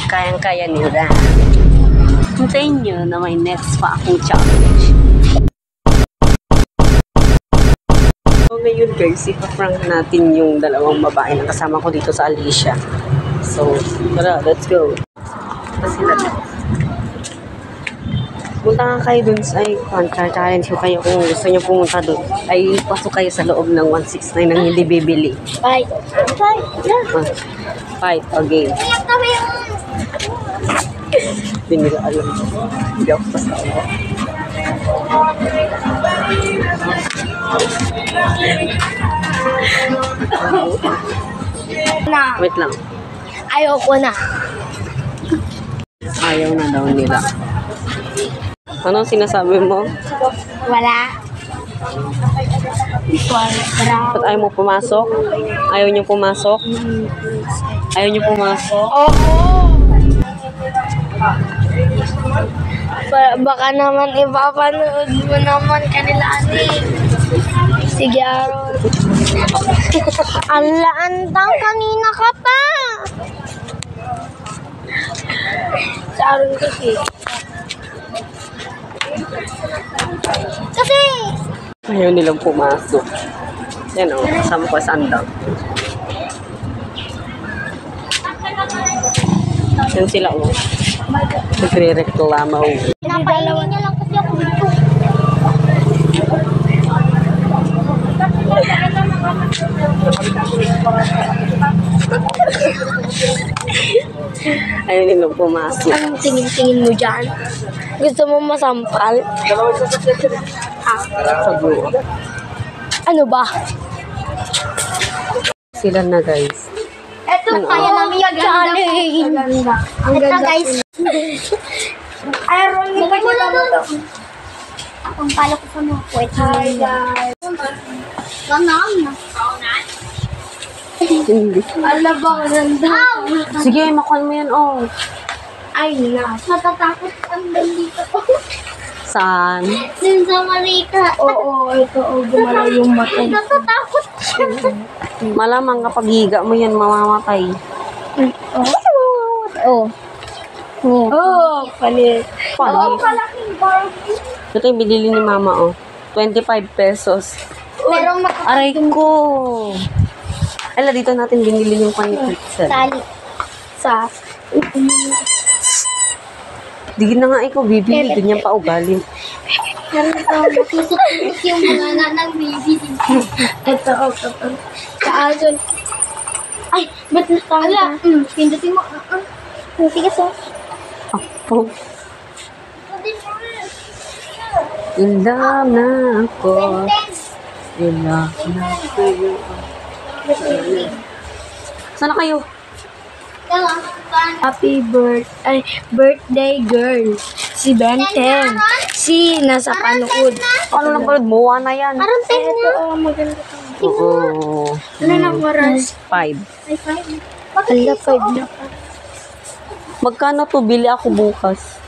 Kayang-kaya nila. Hintayin nyo na may next pa akong challenge. So ngayon guys, ipaprank natin yung dalawang babae na kasama ko dito sa Alicia. So, tara, let's go. Kasi punta nga kayo dun sa challenge ko kayo kung gusto nyo pumunta dun. Ay, pasok kayo sa loob ng 169 nang hindi bibili. Fight. Fight. Yeah. Fight, okay. Hindi nila alam. Hindi ako kasama. Wait lang. Ayoko na. Ayaw na daw nila. Ano sinasabi mo? Wala. Ba't ayaw mo pumasok? Ayaw niyo pumasok? Ayaw niyo pumasok? Oo. Baka naman ipapanood mo naman kanila Sige, Aaron. Alaantang kanina ka pa. Sa Aaron kasi. Ayaw nilang pumasok. Yan o, kasama ko sa andang. Yan sila o. Nagre-reklama o. Pinapainin niya lang kasi ako dito. Ayaw nilang pumasok. Anong tingin-tingin mo dyan? Gusto mo masampal? Sabi. Ano ba? Sila na guys. Ito, kaya namin yung challenge. Ang ganda guys. Aaron, yung pagkita mo ito. Ang pala ko sa mga kwet. Hi guys. Ganang na. Hindi. Ala ba, ganda. Sige, makuha mo yan oh. Ay na. Natatakot ang dito. Saan? Din sa Marika. Oo, ito. Gumalaw yung mata. Natatakot. Malamang kapag higa mo yan, mamamatay. Oh. Oh, palit. Palit. Kalaking Barbie. Ito yung binili ni mama oh. 25 pesos. Pero Aray ko! Ala, dito natin binili yung panipitsa. Sali. Sa. Di na nga ikaw bibili. Ganyan pa ugali. Tusok yung mga nanang baby. Ito. Sa ason. Ay, ba't natala? Pindutin mo. Sige so. Ako. In love na ako. In love na ako. Sana kayo? Happy birthday girl. Si Benten. Si nasa panood. Ano lang pala? Muwa na yan. Parang ito. Oh, maganda ka. Oo. Ano na oras? 5. Ay, 5. Hala, 5 na pa. Magkano to? Bili ako bukas.